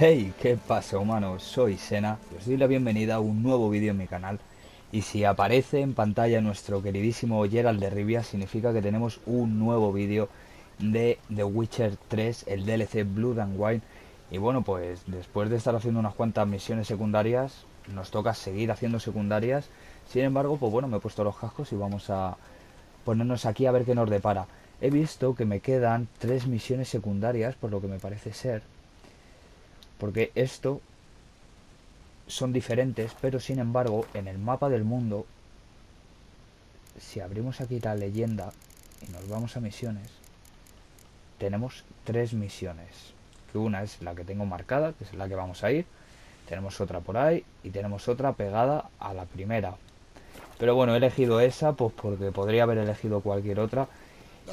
Hey, ¿qué pasa, humanos? Soy Sena y os doy la bienvenida a un nuevo vídeo en mi canal. Y si aparece en pantalla nuestro queridísimo Geralt de Rivia, significa que tenemos un nuevo vídeo de The Witcher 3, el DLC Blood and Wine. Y bueno, pues después de estar haciendo unas cuantas misiones secundarias, nos toca seguir haciendo secundarias. Sin embargo, pues bueno, me he puesto los cascos y vamos a ponernos aquí a ver qué nos depara. He visto que me quedan 3 misiones secundarias, por lo que me parece ser. Porque esto son diferentes, pero sin embargo, en el mapa del mundo, si abrimos aquí la leyenda y nos vamos a misiones, tenemos 3 misiones. Que una es la que tengo marcada, que es la que vamos a ir. Tenemos otra por ahí y tenemos otra pegada a la primera. Pero bueno, he elegido esa pues porque podría haber elegido cualquier otra.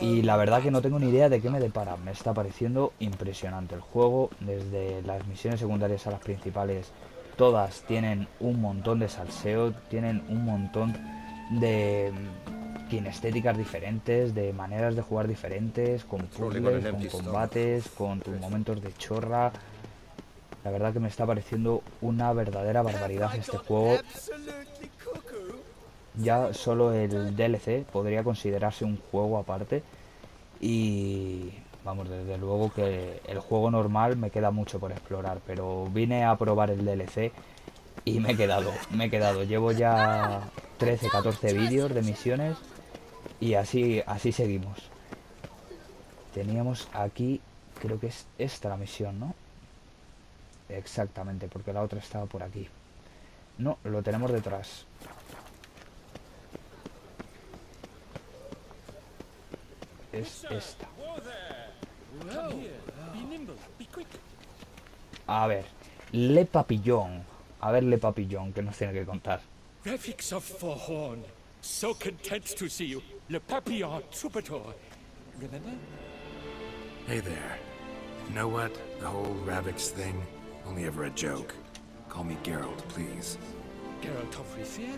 Y la verdad que no tengo ni idea de qué me depara. Me está pareciendo impresionante el juego. Desde las misiones secundarias a las principales, todas tienen un montón de salseo, tienen un montón de kinestéticas diferentes, de maneras de jugar diferentes, con puzzles, con combates, con tus momentos de chorra. La verdad que me está pareciendo una verdadera barbaridad este juego. Ya solo el DLC podría considerarse un juego aparte. Y vamos, desde luego que el juego normal me queda mucho por explorar, pero vine a probar el DLC y me he quedado. Llevo ya 13 14 vídeos de misiones y así seguimos. Teníamos aquí, creo que es esta la misión, ¿no? Exactamente, porque la otra estaba por aquí. No, lo tenemos detrás. Es esta. A ver, Le Papillon. A ver, Le Papillon, que nos tiene que contar. Graphics of Forhorn. So content to see you. Le Papillon Troubadour. Remember? Hey there. You know what? The whole Ravix thing? Only ever a joke. Call me Geralt, please. Geralt of Rivia?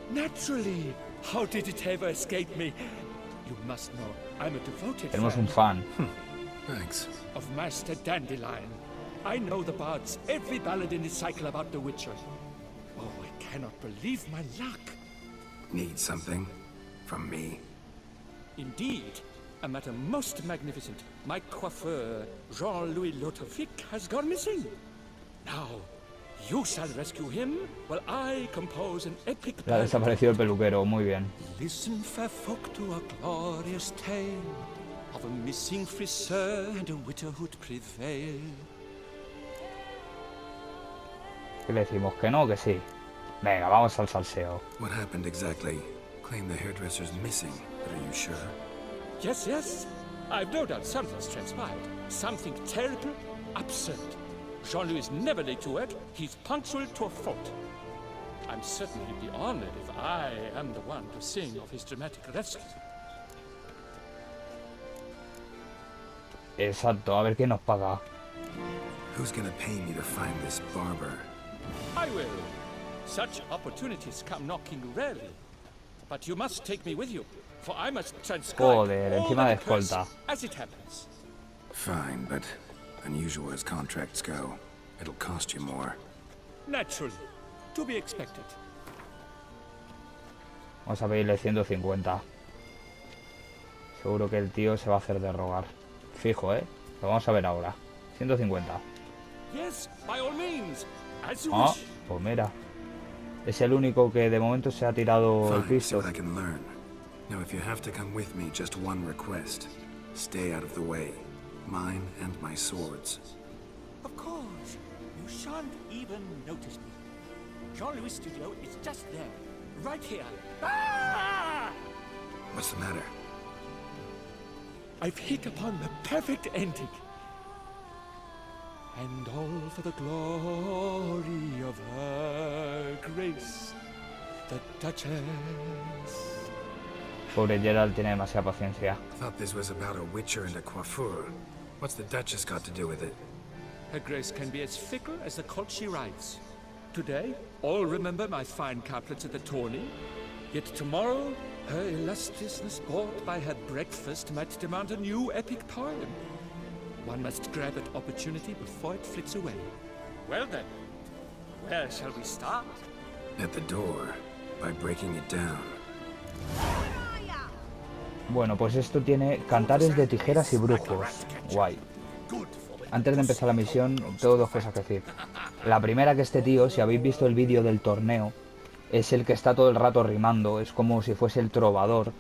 Naturally. How did it ever escape me? You must know, I'm a devoted Tenemos un fan fan. Thanks. of Master Dandelion. I know the bards, every ballad in this cycle about the Witcher. Oh, I cannot believe my luck. Need something? From me? Indeed, a matter most magnificent. My coiffeur, Jean-Louis Lotovic, has gone missing. Now, you shall rescue him while I compose an epic Le ha ballad. desaparecido el peluquero, muy bien. Listen, fair folk, to a glorious tale of a missing friseur and a widowhood prevail. ¿Qué le decimos? ¿Que no? ¿Que sí? Venga, vamos al salseo. What happened exactly? Claim the hairdresser's missing, but are you sure? Yes, yes. I've no doubt something's transpired. Something terrible, absurd. Jean-Louis is never late to work. He's punctual to a fault. I'm certain he'd be honored if I am the one to sing of his dramatic rescue. Exacto, a ver qué nos paga. Who's gonna pay me to find this barber? I will. Such opportunities come knocking rarely. But you must take me with you, for I must transcribe Joder, all encima de that occurs escolta. as it happens. Fine, but unusual as contracts go. It'll cost you more. Naturally. To be expected. Vamos a pedirle 150. Seguro que el tío se va a hacer de rogar. Fijo, ¿eh? Lo vamos a ver ahora. 150. Yes, by all means. As you Ah, wish. pues mira. Es el único que de momento se ha tirado el Fine, see pisto. what I can learn. Now, if you have to come with me, just one request. Stay out of the way. Mine and my swords. Of course. You shan't even notice me. Jean-Louis' studio is just there. Right here. Ah! What's the matter? I've hit upon the perfect ending. And all for the glory of her grace, the Duchess. Pobre Gerald tiene demasiada paciencia. Thought this was about a witcher and a coiffeur. What's the Duchess got to do with it? Her grace can be as fickle as the colt she rides. Today, all remember my fine couplets at the tourney. Yet tomorrow, her illustriousness bought by her breakfast might demand a new epic poem. One must grab at opportunity before it flits away. Well then, where shall we start? At the door, by breaking it down. Bueno, pues esto tiene cantares de tijeras y brujos. Guay. Antes de empezar la misión, tengo dos cosas que decir. La primera, que este tío, si habéis visto el vídeo del torneo, es el que está todo el rato rimando, es como si fuese el trovador.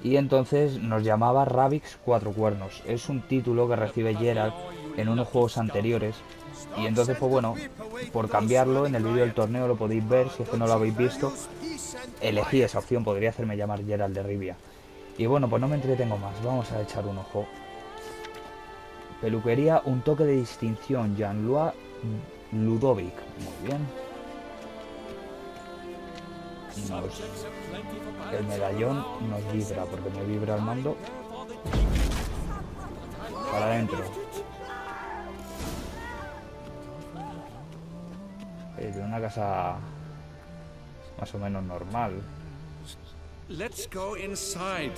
Y entonces nos llamaba Ravix Cuatro Cuernos. Es un título que recibe Geralt en unos juegos anteriores. Y entonces, pues bueno, por cambiarlo, en el vídeo del torneo lo podéis ver, si es que no lo habéis visto. Elegí esa opción, podría hacerme llamar Geralt de Rivia. Y bueno, pues no me entretengo más, vamos a echar un ojo. Peluquería, un toque de distinción, Jean-Louis Ludovic. Muy bien. El medallón nos vibra, porque me vibra el mando. Para adentro. De una casa más o menos normal. Let's go inside.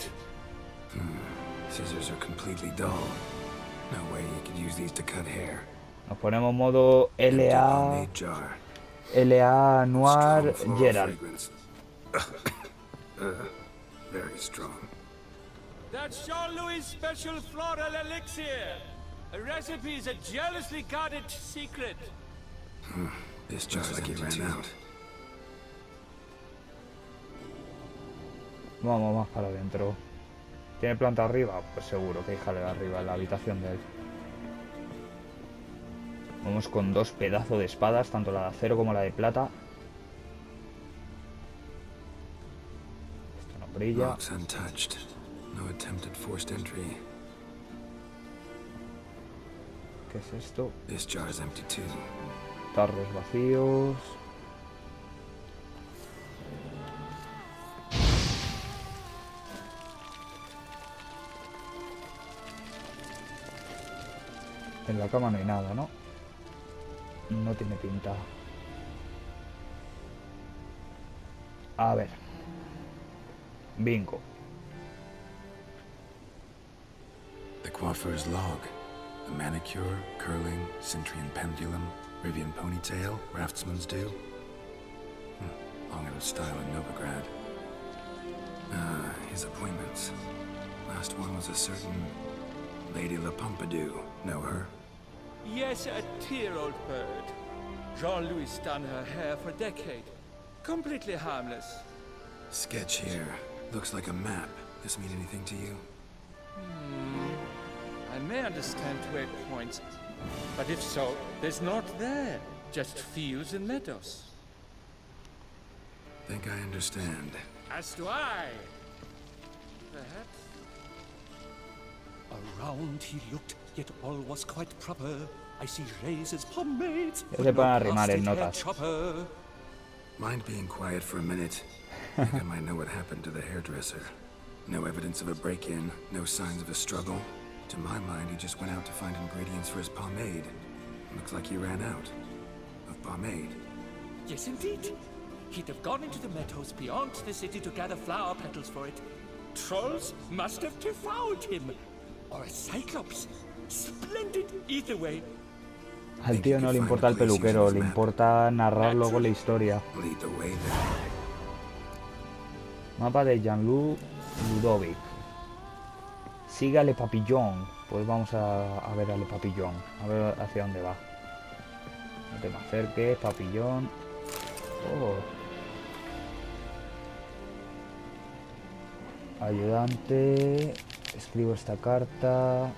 Scissors are completely dull. No way you could use these to cut hair. Nos ponemos modo LA Noir Geralt. Very strong. That's Jean-Louis' special floral elixir. A recipe is a jealously guarded secret. This jar's like it ran out. Vamos más para adentro. ¿Tiene planta arriba? Pues seguro que hay jaleo arriba en la habitación de él. Vamos con dos pedazos de espadas, tanto la de acero como la de plata. Esto no brilla. Locks untouched. No attempt at forced entry. ¿Qué es esto? This jar is empty too. Tarros vacíos. En la cama no hay nada, ¿no? No tiene pinta. A ver. Bingo. The coiffeur's log. The manicure, curling, Centrian pendulum, Rivian ponytail, raftsman's due. Long out of style in Novigrad. His appointments. Last one was a certain Lady La Pompadour. Know her? Yes, a dear old bird. Jean-Louis done her hair for a decade. Completely harmless. Sketch here. Looks like a map. This mean anything to you? I may understand where it points, but if so, there's not there. Just fields and meadows. Think I understand. As do I. Perhaps. Around he looked, yet all was quite proper. I see razors, pomades, Ya se pueden arrimar en plastic hair notas. chopper. Mind being quiet for a minute? Think I might know what happened to the hairdresser. No evidence of a break-in, no signs of a struggle. To my mind, he just went out to find ingredients for his pomade. Looks like he ran out of pomade. Yes, indeed. He'd have gone into the meadows beyond the city to gather flower petals for it. Trolls must have devoured him. Or a cyclops. Splendid either way. Al tío no le importa el peluquero, le importa narrar luego la historia. Lead the way then. Mapa de Jean-Louis Ludovic. Sigue a Le Papillon. Pues vamos a ver a Le Papillon. A ver hacia dónde va. No te me acerques, Papillon. Oh. Ayudante. Escribo esta carta.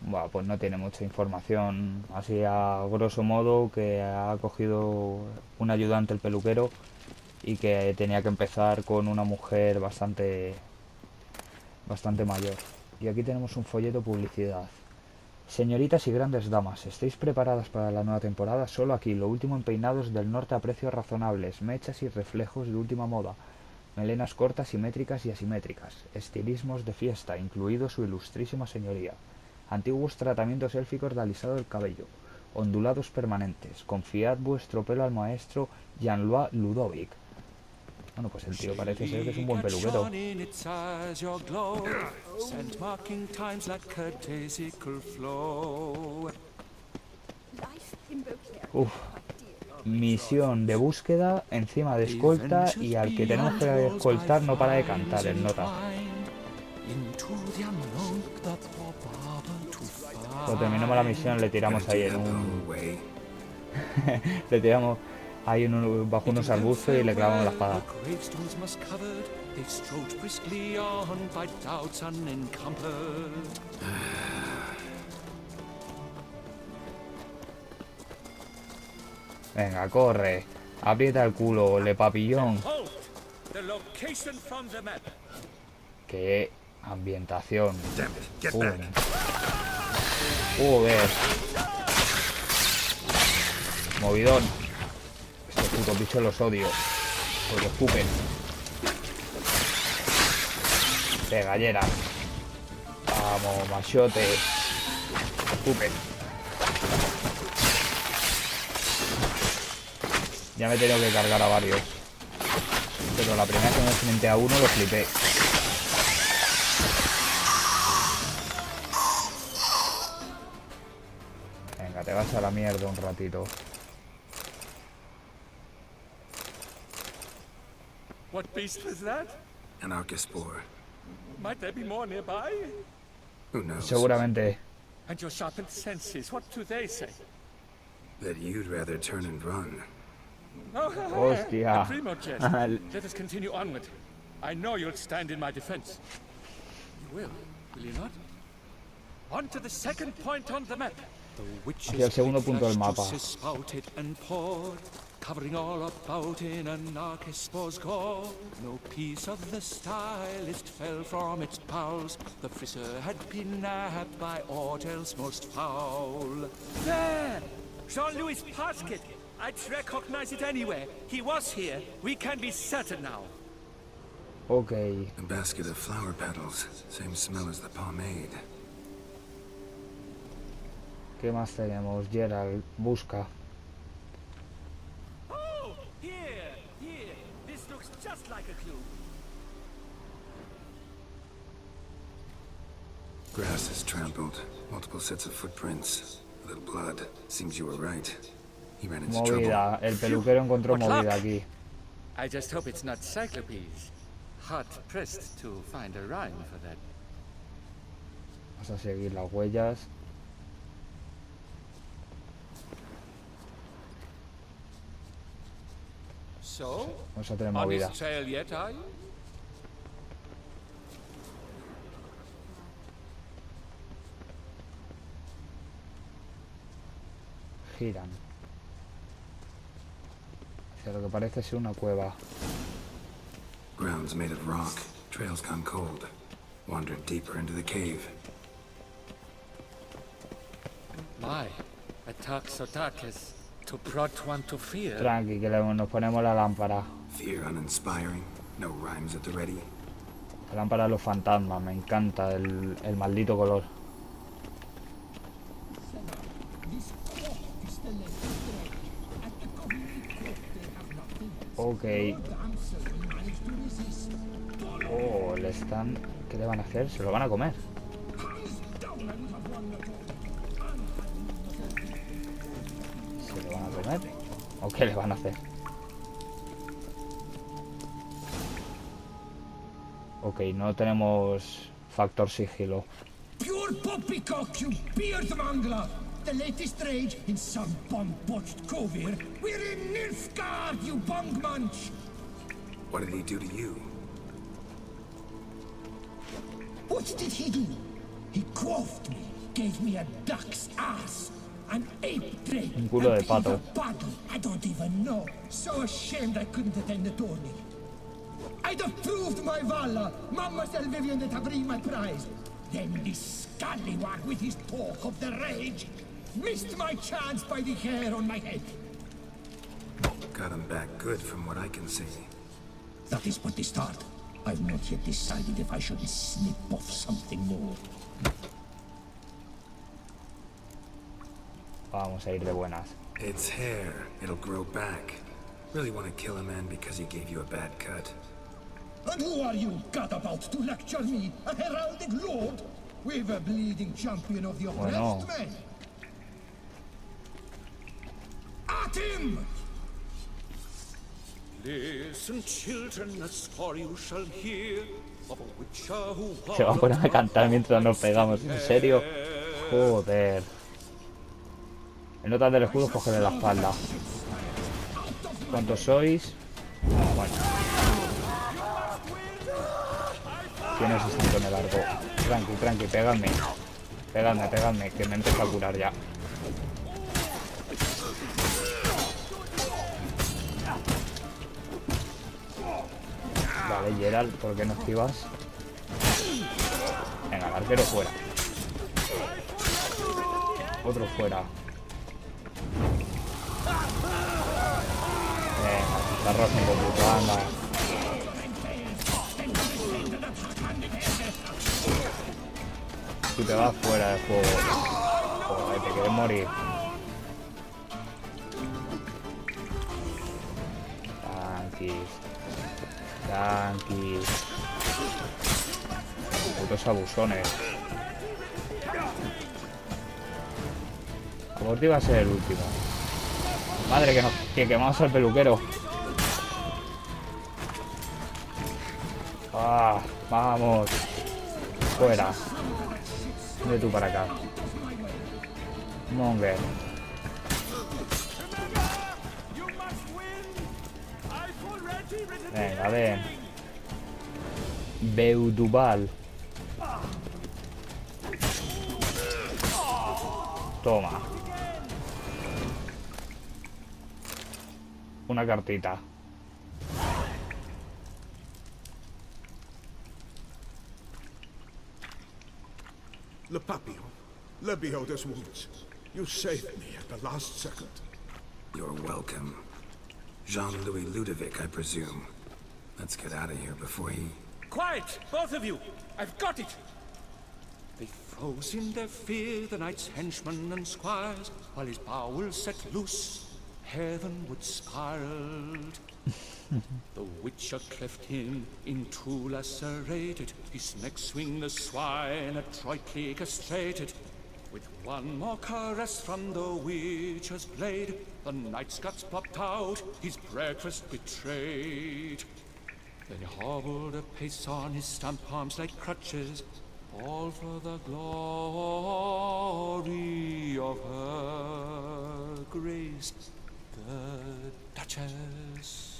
Bueno, pues no tiene mucha información, así a grosso modo, que ha cogido un ayudante el peluquero y que tenía que empezar con una mujer bastante mayor. Y aquí tenemos un folleto publicidad. Señoritas y grandes damas, ¿estáis preparadas para la nueva temporada? Solo aquí, lo último en peinados del norte a precios razonables, mechas y reflejos de última moda, melenas cortas, simétricas y asimétricas, estilismos de fiesta, incluido su ilustrísima señoría. Antiguos tratamientos élficos de alisado del cabello, ondulados permanentes. Confiad vuestro pelo al maestro Jean-Louis Ludovic. Bueno, pues el tío parece ser que es un buen peluquero. Uf. Misión de búsqueda encima de escolta y al que tenemos que escoltar no para de cantar el nota. Cuando terminamos la misión le tiramos ahí en un... le tiramos ahí bajo unos arbustos y le clavamos la espada. Venga, corre. Aprieta el culo, le papillón. Qué ambientación. Joder. Movidón. Estos putos bichos los odio. Porque escupen. Pegallera. Vamos, machote. Escupen. Ya me he tenido que cargar a varios. Pero la primera que me enfrenté a uno lo flipé. Venga, te vas a la mierda un ratito. What beast was that? An Archospore. Might there be more nearby? Who knows? Seguramente. And your sharpened senses, what do they say? That you'd rather turn and run. Hostia. A primo jest. Let us continue onward. I know you'll stand in my defense. You will you not? On to the second point on the map. Hacia el segundo punto del mapa. Covering all about in an Archospore's gore. No piece of the stylist fell from its bowels. The frisser had been nabbed by aught else most foul. There! Jean-Louis' basket! I'd recognize it anywhere. He was here. We can be certain now. Ok. A basket of flower petals. Same smell as the pomade. ¿Qué más tenemos? Gerald, busca. Oh! Here! Here! This looks just like a clue. Grass is trampled. Multiple sets of footprints. A little blood. Seems you were right. He ran into trouble. Movida. El peluquero encontró movida aquí. I just hope it's not Cyclopes. Hard pressed to find a rhyme for that. Vamos a seguir las huellas. So? Vamos a tener On movida. his trail yet, are you? Giran. Hacia lo que parece ser una cueva. Ground's made of rock. Trail's gone cold. Wandered deeper into the cave. My, a dark so dark as to brought one to fear. Tranqui, que nos ponemos la lámpara. Fear uninspiring. No rhymes at the ready. La lámpara de los fantasmas. Me encanta el maldito color. Ok. Oh, le están... ¿Qué le van a hacer? ¿Se lo van a comer? ¿Se lo van a comer? ¿O qué le van a hacer? Ok, no tenemos factor sigilo. Pure poppycock, you beard mangler! The latest rage in some bomb-botched cove here. We're in Nilfgaard, you bung munch! What did he do to you? What did he do? He quaffed me, gave me a duck's ass, an ape drink, Un culo de pato. a bottle. I don't even know. So ashamed I couldn't attend the tourney. I'd have proved my valor. Mademoiselle Vivian that bring my prize. Then this scallywag with his talk of the rage missed my chance by the hair on my head. Got him back good from what I can see. That is but the start. I've not yet decided if I should snip off something more. Vamos a ir de buenas. It's hair. It'll grow back. Really want to kill a man because he gave you a bad cut? And who are you, gadabout, to lecture me, a heraldic lord? We've a bleeding champion of the Bueno. oppressed men. At him! Listen, children, a story you shall hear of a witcher who Se va a poner a cantar mientras nos pegamos. ¿En serio? Joder. En notas del escudo, cogerle la espalda. ¿Cuántos sois? Bueno. ¿Quiénes están con el arco? Tranqui, tranqui, pegadme. Pegadme, pegadme, que me empieza a curar ya. Vale, Geralt, ¿por qué no esquivas? Venga, el arquero fuera. Otro fuera. Venga, arroz en computadora, anda. Tú te vas fuera del juego. Joder, te quieres morir. Tranquis. Tranquis. Putos abusones. Como te iba a ser el último. Madre que quemamos al peluquero. Ah, vamos. Fuera. De tú para acá. Monger. Venga, ven. Beudubal. Toma. Una cartita. Le Papillon, le Beholder's wounds. You saved me at the last second. You're welcome. Jean-Louis Ludovic, I presume. Let's get out of here before he... Quiet, both of you! I've got it! They froze in their fear, the knight's henchmen and squires, while his bowels set loose, heavenward spiraled. The witcher cleft him in two lacerated, his neck swing the swine adroitly castrated. With one more caress from the witcher's blade, the knight's guts popped out, his breakfast betrayed. Then he hobbled a pace on his stump arms like crutches, all for the glory of her grace, the Duchess.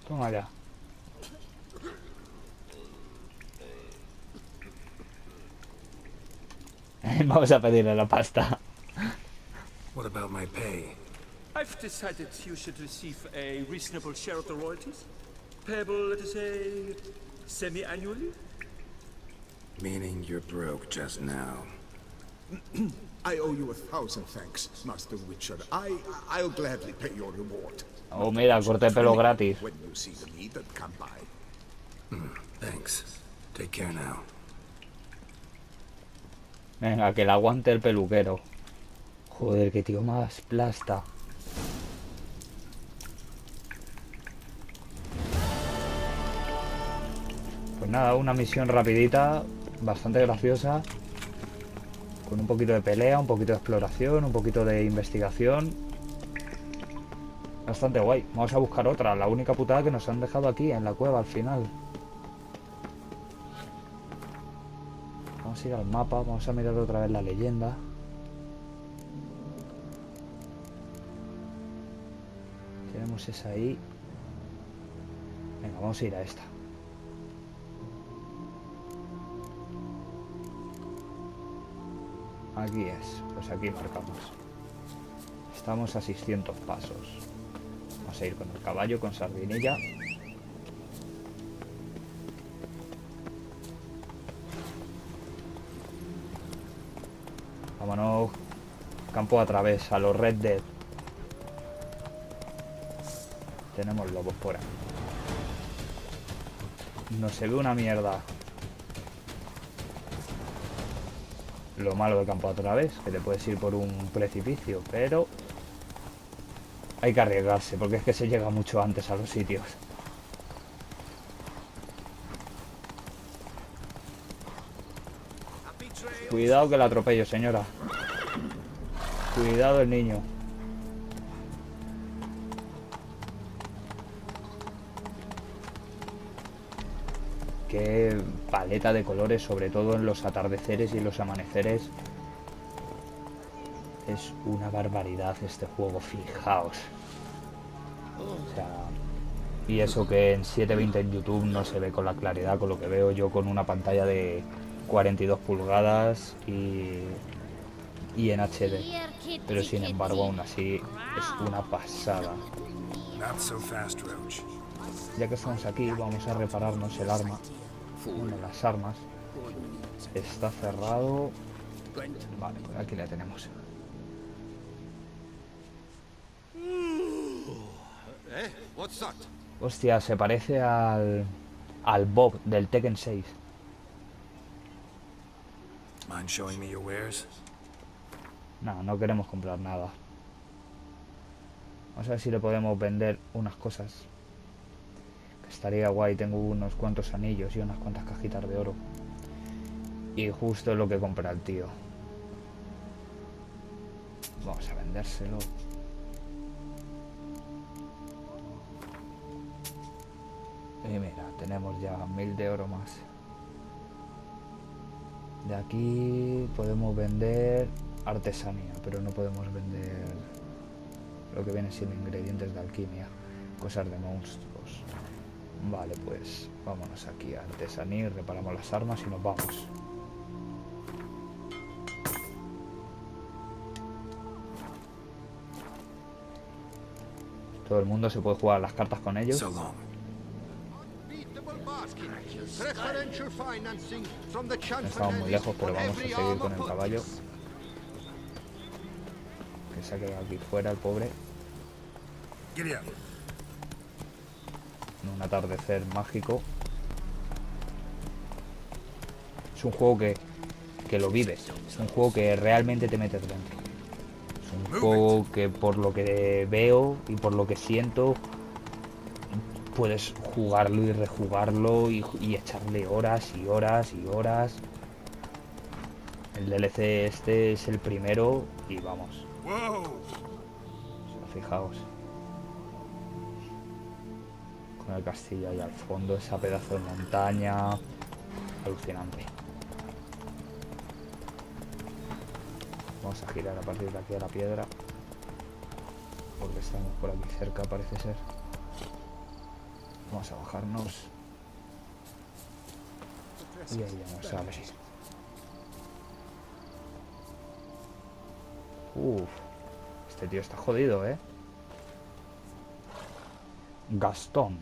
Toma ya. Vamos a pedirle la pasta. What about my pay? I've decided you should receive a reasonable share of the royalties. Payable, let us say, semi-annually? Meaning you're broke just now. I owe you 1,000 thanks, Master Witcher. I'll gladly pay your reward. Oh, mira, corte de pelo gratis. When you see the need and come by. Thanks. Take care now. Venga, que la aguante el peluquero. Joder, qué tío más plasta. Pues nada, una misión rapidita, bastante graciosa. Con un poquito de pelea, un poquito de exploración, un poquito de investigación. Bastante guay. Vamos a buscar otra, la única putada que nos han dejado aquí, en la cueva al final. Vamos a ir al mapa, vamos a mirar otra vez la leyenda. Tenemos esa ahí. Venga, vamos a ir a esta. Aquí es, pues aquí marcamos. Estamos a 600 pasos. Vamos a ir con el caballo, con Sardinilla. Vámonos campo a través, a los Red Dead. Tenemos lobos por ahí. No se ve una mierda. Lo malo del campo a través, que te puedes ir por un precipicio, pero Hay que arriesgarse, porque es que se llega mucho antes a los sitios. Cuidado que la atropello, señora. Cuidado el niño. Qué paleta de colores, sobre todo en los atardeceres y los amaneceres. Es una barbaridad este juego, fijaos. O sea, y eso que en 720 en YouTube no se ve con la claridad con lo que veo yo con una pantalla de 42 pulgadas y en HD. Pero sin embargo, aún así, es una pasada. Not so fast, Roach. Ya que estamos aquí, vamos a repararnos el arma. Bueno, las armas. Está cerrado. Vale, pues aquí la tenemos. Hostia, se parece al Bob del Tekken 6. Mind showing me your wares? No, no queremos comprar nada. Vamos a ver si le podemos vender unas cosas. Que estaría guay, tengo unos cuantos anillos y unas cuantas cajitas de oro. Y justo es lo que compra el tío. Vamos a vendérselo. Y mira, tenemos ya 1000 de oro más. De aquí podemos vender artesanía, pero no podemos vender lo que viene siendo ingredientes de alquimia, cosas de monstruos. Vale, pues vámonos aquí a artesanía, reparamos las armas y nos vamos. Todo el mundo se puede jugar las cartas con ellos. So long. No estamos muy lejos, pero vamos a seguir con el caballo. Que se ha quedado aquí fuera el pobre. Giddy up. En un atardecer mágico. Es un juego que lo vives. Es un juego que realmente te metes dentro. Es un juego que por lo que veo y por lo que siento puedes jugarlo y rejugarlo y echarle horas y horas y horas. El DLC este es el primero y vamos. Whoa! O sea, fijaos. Con el castillo ahí al fondo, esa pedazo de montaña. Alucinante. Vamos a girar a partir de aquí a la piedra. Porque estamos por aquí cerca, parece ser. Vamos a bajarnos. Y ahí ya nos sale. Uff. Este tío está jodido, ¿eh? Gastón.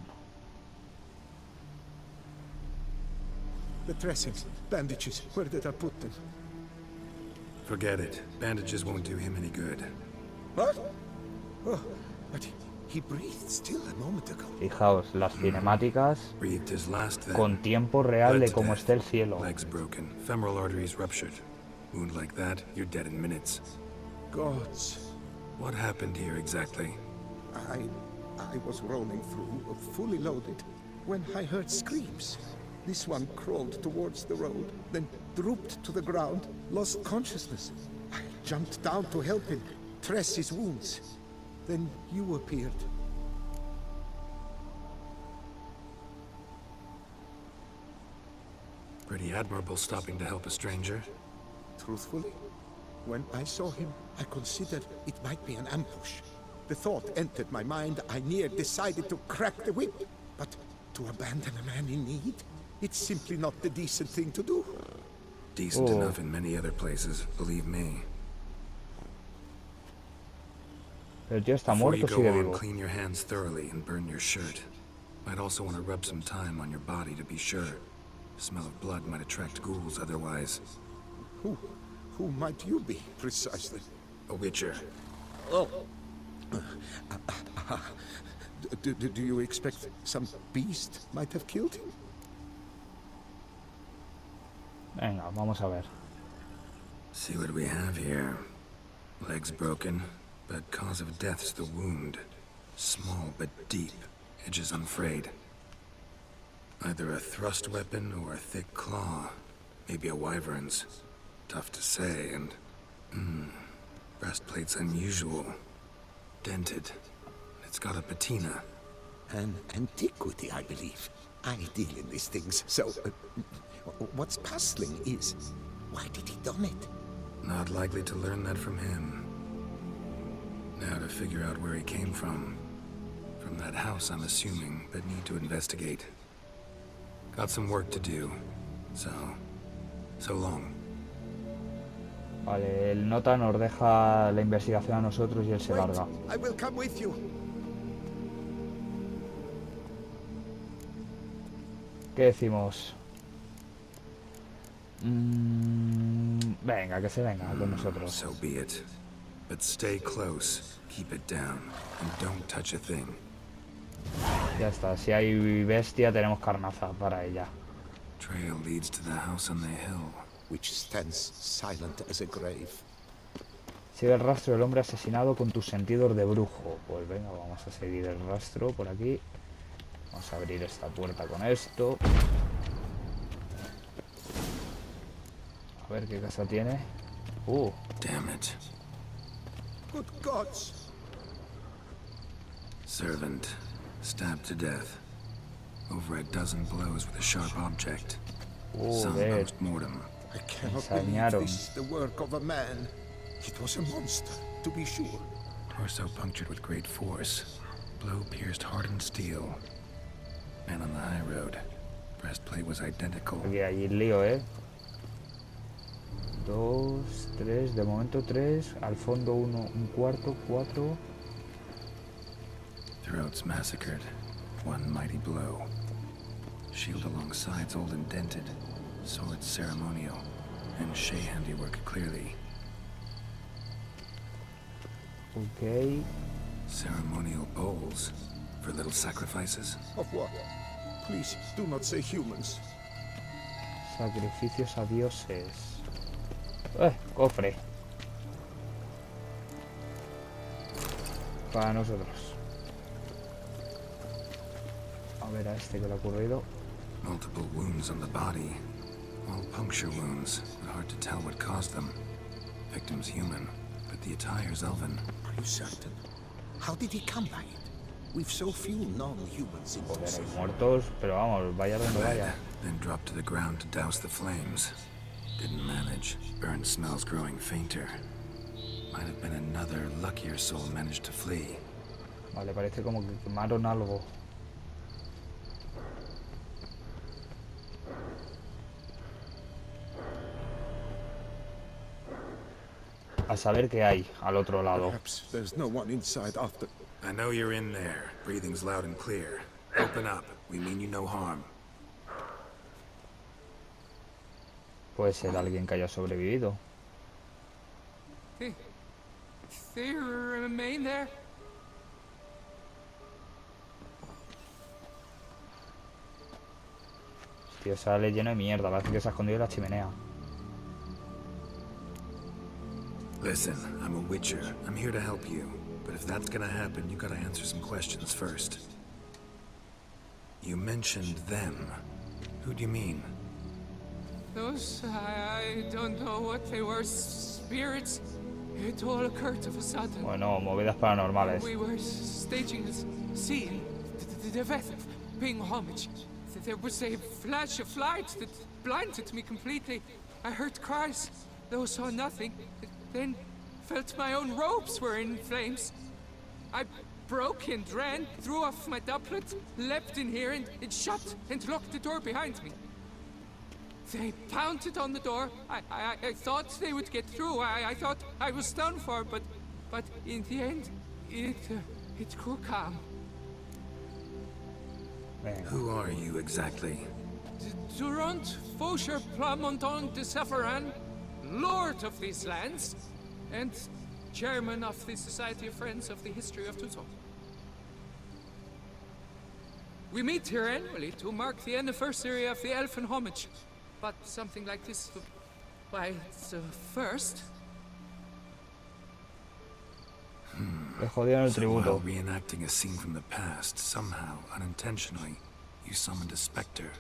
The dressings, bandages, where did I put them? Forget it. Bandages won't do him any good. What? Oh, but he breathed still a moment ago. Fijaos, las cinemáticas Breathed his last then. con tiempo real Bled de to cómo death. esté el cielo. Legs broken. Femoral arteries ruptured. Wound like that, you're dead in minutes. Gods, What happened here exactly? I was rolling through, fully loaded, when I heard screams. This one crawled towards the road, then drooped to the ground, lost consciousness. I jumped down to help him, dress his wounds. Then you appeared. Pretty admirable stopping to help a stranger. Truthfully, when I saw him, I considered it might be an ambush. The thought entered my mind, I near decided to crack the whip. But to abandon a man in need? It's simply not the decent thing to do. Decent Oh. enough in many other places, believe me. El tío está Before you muerto, go sigue on, vivo. clean your hands thoroughly and burn your shirt. Might also want to rub some time on your body to be sure. The smell of blood might attract ghouls otherwise. Who might you be, precisely? A witcher. Do you expect some beast might have killed him? Venga, vamos a ver. See what we have here. Legs broken, but cause of death's the wound. Small but deep, edges unfrayed. Either a thrust weapon or a thick claw. Maybe a wyvern's. Tough to say, and... breastplate's unusual. Dented. It's got a patina. An antiquity, I believe. I deal in these things, so... what's puzzling is... why did he done it? Not likely to learn that from him. Now to figure out where he came from. From that house, I'm assuming, but need to investigate. Got some work to do. So long. Vale, el nota nos deja la investigación a nosotros y él se larga. I will come with you. ¿Qué decimos? Venga, que se venga con nosotros. So be it. But stay close, keep it down, and don't touch a thing. Ya está, si hay bestia tenemos carnaza para ella. Trail leads to the house on the hill. Which stands silent as a grave. Sigue el rastro del hombre asesinado con tus sentidos de brujo. Pues venga, vamos a seguir el rastro por aquí. Vamos a abrir esta puerta con esto. A ver qué casa tiene. Damn it. Good gods! Servant, stabbed to death. Over a dozen blows with a sharp object. Some Joder, post-mortem. I cannot ensañaron. believe this is the work of a man. It was a monster, to be sure. Torso punctured with great force. Blow pierced hardened steel. Man on the high road. Breastplate was identical. aquí hay lío, 2, 3, de momento 3. Al fondo un cuarto, 4. Throats massacred. One mighty blow. Shield along sides old and dented. Sword ceremonial. And Shea handiwork clearly. Ok. Ceremonial bowls. For little sacrifices. Of what? Please, do not say humans. Sacrificios a dioses. Cofre. Para nosotros. A ver a este que le ha ocurrido. Multiple wounds on the body. All puncture wounds, but hard to tell what caused them. Victim's human, but the attire's elven. Are you certain? How did he come by it? We've so few non-humans in Joder, this. hay muertos, pero vamos, vaya donde vaya. Then dropped to the ground to douse the flames. Didn't manage. Burn smells growing fainter. Might have been another luckier soul managed to flee. Vale, parece como que quemaron algo. A saber qué hay al otro lado. Perhaps there's no one inside after. I know you're in there. Breathing's loud and clear. Open up. We mean you no harm. Puede ser alguien que haya sobrevivido. They remain there? Tío, sale lleno de mierda. Parece que se ha escondido en la chimenea. Listen, I'm a witcher. I'm here to help you. But if that's gonna happen, you gotta answer some questions first. You mentioned them. Who do you mean? Those, I don't know what they were. Spirits. It all occurred of a sudden. Bueno, movidas paranormales. We were staging a scene. The death of paying homage. There was a flash of light that blinded me completely. I heard cries, though saw nothing. Then felt my own robes were in flames. I broke and ran, threw off my doublet, leapt in here and shut and locked the door behind me. They pounded on the door. I thought they would get through. I thought I was done for, but in the end, it grew calm. Venga. Who are you exactly? Durant Faucher Plamondon de Safaran, Lord of these lands, and Chairman of the Society of Friends of the History of Tucson. We meet here annually to mark the anniversary of the Elfin homage, but something like this, why, it's a first. Le jodieron el So while tributo. reenacting a scene from the past, somehow, unintentionally, you summoned a specter,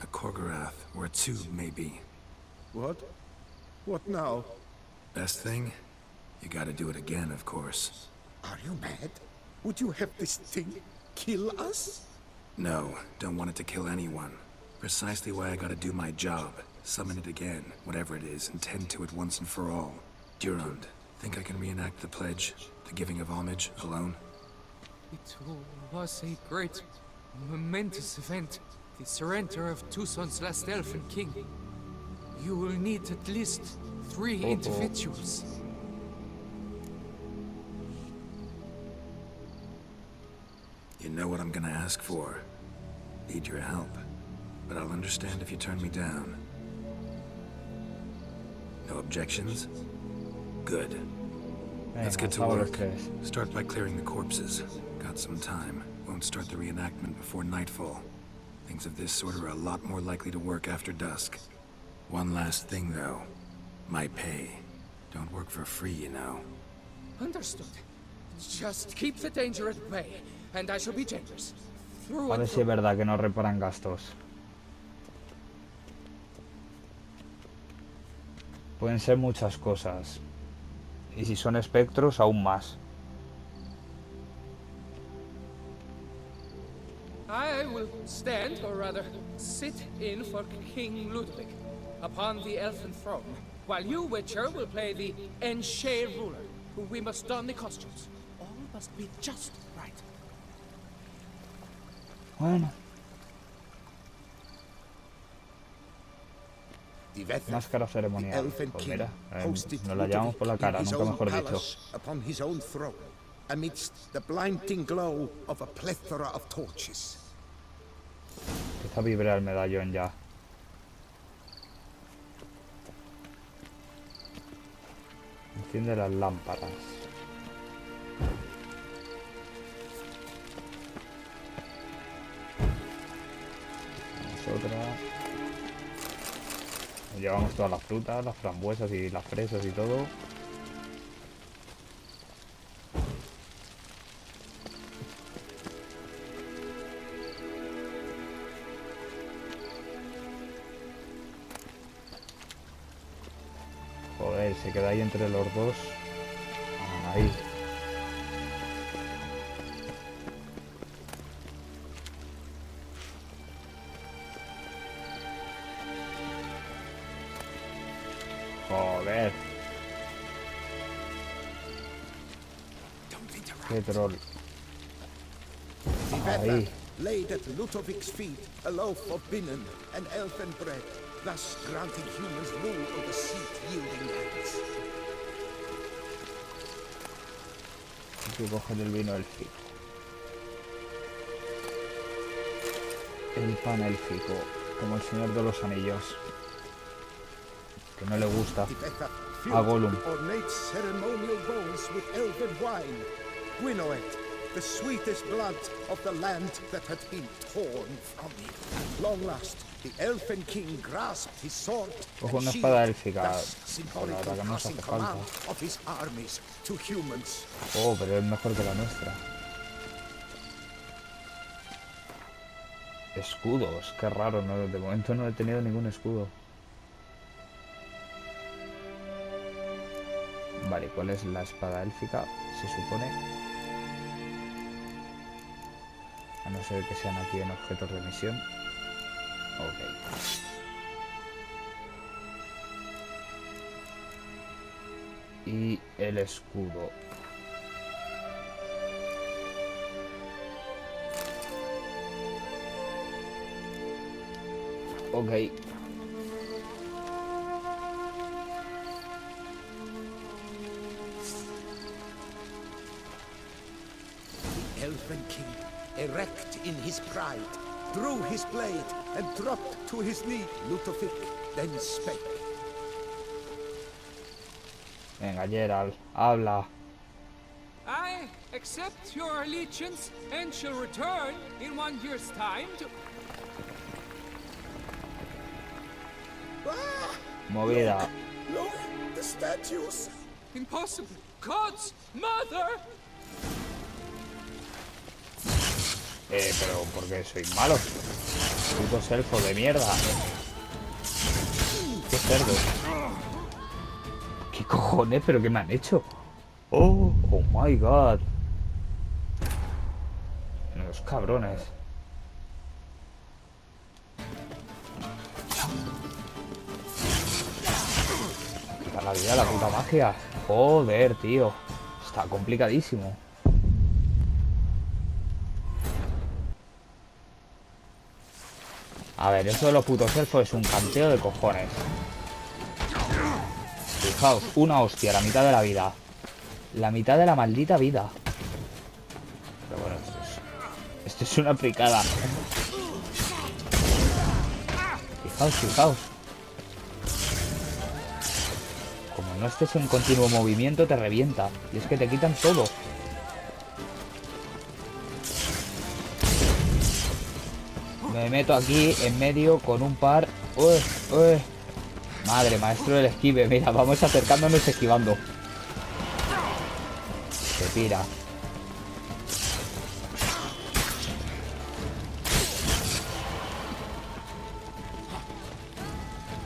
a Korgorath, or a tube, maybe. What? What now? Best thing? You gotta do it again, of course. Are you mad? Would you have this thing kill us? No, don't want it to kill anyone. Precisely why I gotta do my job. Summon it again, whatever it is, and tend to it once and for all. Durand, think I can reenact the pledge, the giving of homage, alone? It was a great, momentous event. The surrender of Tucson's last elfin king. You will need at least 3 individuals. You know what I'm gonna ask for. Need your help. But I'll understand if you turn me down. No objections? Good. Let's get to Venga, work. sabes. Start by clearing the corpses. Got some time. Won't start the reenactment before nightfall. Things of this sort are a lot more likely to work after dusk. One last thing, though. My pay. Don't work for free, you know. Understood. Just keep the danger at bay, and I shall be generous. Through A ver and si es through. verdad que no reparan gastos. Pueden ser muchas cosas. Y si son espectros, aún más. I will stand, or rather, sit in for King Ludwig upon the elfin throne, while you, Witcher, will play the Enche ruler, who we must don the costumes. All must be just right. Bueno, The Vether, máscara the ceremonial. elfin Pues king, mira, hosted nos la llevamos por la cara, in his nunca own mejor dicho. palace, upon his own throne, amidst the blinding glow of a plethora of torches. Empieza a vibrar el medallón ya. Enciende las lámparas. Nosotras. Llevamos todas las frutas, las frambuesas y las fresas y todo. Joder, se queda ahí entre los dos. Ahí. Joder. Qué troll. The Vether Ahí. laid at Ludovic's feet a loaf of binnen and elfin bread, thus granting humans rule over seed-yielding lands. Hay que coger el vino élfico. El pan élfico, como el Señor de los Anillos. Que no le gusta The Vether a filled Gollum. the ornate ceremonial bowls with elfin wine. Gwinoet, the sweetest blood of the land that had been torn from him. Long last, the elfin king grasped his sword Cojo and una shield, espada élfica. thus Por la verdad symbolically que no nos passing hace falta. command of his armies to humans. Oh, pero es mejor que la nuestra. Escudos, qué raro, ¿no? De momento no he tenido ningún escudo. Vale, ¿cuál es la espada élfica? Se supone. A no ser que sean aquí en objetos de misión. Ok. Y el escudo. Ok. The elfin king, erect in his pride, drew his blade and dropped to his knee. Ludovic then spake. Venga, Geralt, habla. I accept your allegiance and shall return in 1 year's time to... Ah! Movida. Look, the statues! Impossible! God's mother! Pero ¿por qué soy malo? Putos elfos de mierda. Qué cerdo. ¿Qué cojones? ¿Pero qué me han hecho? Oh my god. Los cabrones. Quita la vida, la puta magia. Joder, tío. Está complicadísimo. A ver, eso de los putos elfos es un canteo de cojones. Fijaos, una hostia, la mitad de la vida. La mitad de la maldita vida. Pero bueno, esto es una fricada. Fijaos, fijaos. Como no estés en continuo movimiento, te revienta. Y es que te quitan todo. Me meto aquí en medio con un par. Uy, uy. Madre, maestro del esquive. Mira, vamos acercándonos esquivando. Se tira.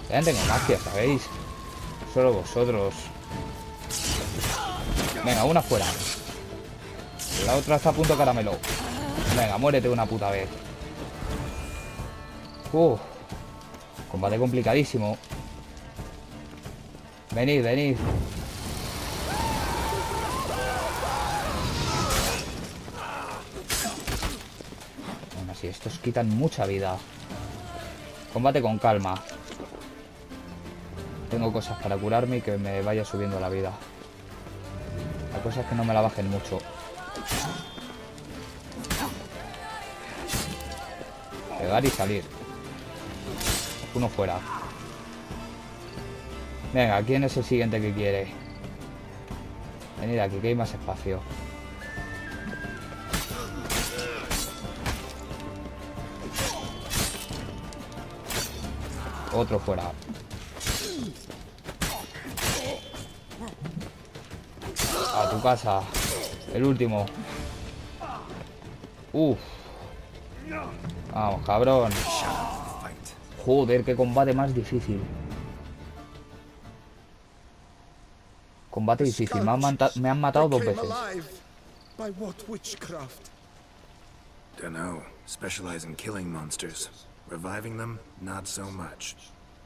Ya no tengo magia, ¿sabéis? Solo vosotros. Venga, una fuera. La otra está a punto caramelo. Venga, muérete una puta vez. Combate complicadísimo. Venid, venid. Aún así, estos quitan mucha vida. Combate con calma. Tengo cosas para curarme y que me vaya subiendo la vida. La cosa es que no me la bajen mucho. Pegar y salir. Uno fuera. Venga, ¿quién es el siguiente que quiere? Venid aquí, que hay más espacio. Otro fuera. A tu casa. El último. Uf. Vamos, cabrón. Joder, qué combate más difícil. Combate difícil. Me han matado 2 veces. By what witchcraft? Dunno. Specialize in killing monsters. Reviving them, not so much.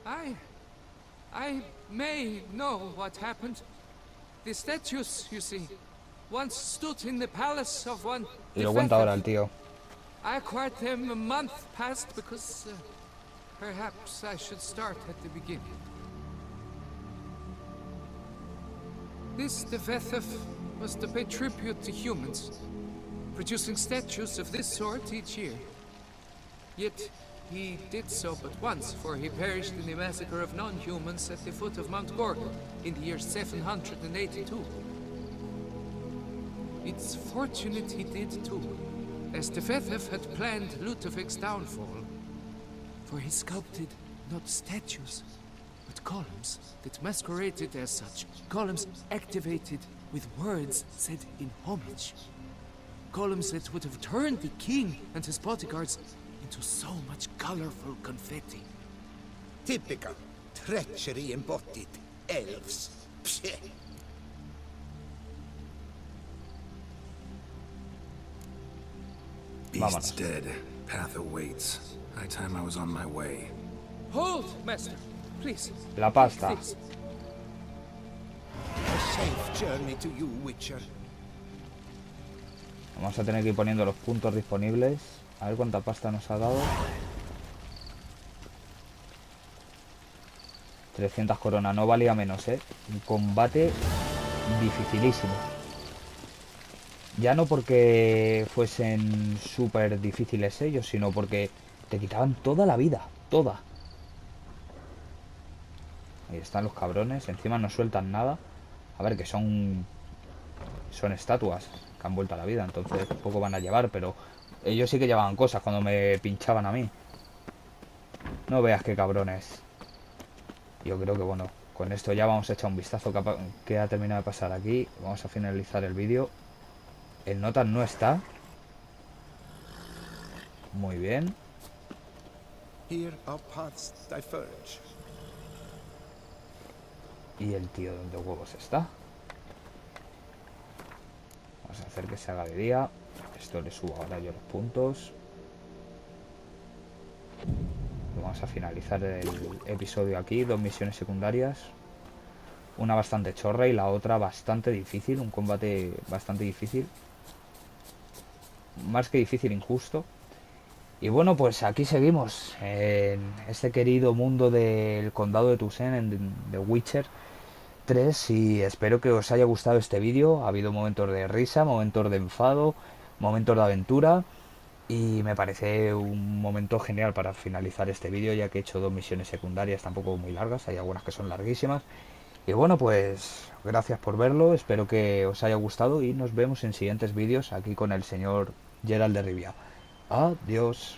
I may know what happened. The statues, you see, once stood in the palace of one. Y lo cuenta ahora el tío. I acquired them a month past because perhaps I should start at the beginning. This Defethef was to pay tribute to humans, producing statues of this sort each year. Yet he did so but once, for he perished in the massacre of non-humans at the foot of Mount Gorgon in the year 782. It's fortunate he did too, as Defethef had planned Ludovic's downfall, for he sculpted not statues, but columns that masqueraded as such. Columns activated with words said in homage. Columns that would have turned the king and his bodyguards into so much colorful confetti. Typical. Treachery embodied. Elves. Pshh. Beast's dead. Path awaits. High time I was on my way. Hold, master, please. La pasta. Please. A safe journey to you, Witcher. Vamos a tener que ir poniendo los puntos disponibles. A ver cuánta pasta nos ha dado. 300 coronas, no valía menos, ¿eh? Un combate dificilísimo. Ya no porque fuesen súper difíciles ellos, sino porque te quitaban toda la vida, toda. Ahí están los cabrones, encima no sueltan nada. A ver, que son estatuas que han vuelto a la vida, entonces poco van a llevar, pero ellos sí que llevaban cosas cuando me pinchaban a mí. No veas qué cabrones. Yo creo que bueno, con esto ya vamos a echar un vistazo que ha terminado de pasar aquí. Vamos a finalizar el vídeo. El Notan no está. Muy bien. Here our paths diverge. ¿Y el tío dónde huevos está? Vamos a hacer que se haga de día. Esto le subo ahora yo los puntos. Vamos a finalizar el episodio aquí. 2 misiones secundarias. Una bastante chorra y la otra bastante difícil. Un combate bastante difícil. Más que difícil, injusto. Y bueno, pues aquí seguimos en este querido mundo del condado de Tucson, en The Witcher 3, y espero que os haya gustado este vídeo. Ha habido momentos de risa, momentos de enfado, momentos de aventura, y me parece un momento genial para finalizar este vídeo, ya que he hecho 2 misiones secundarias tampoco muy largas, hay algunas que son larguísimas. Y bueno, pues gracias por verlo, espero que os haya gustado y nos vemos en siguientes vídeos aquí con el señor Gerald de Rivia. Adiós.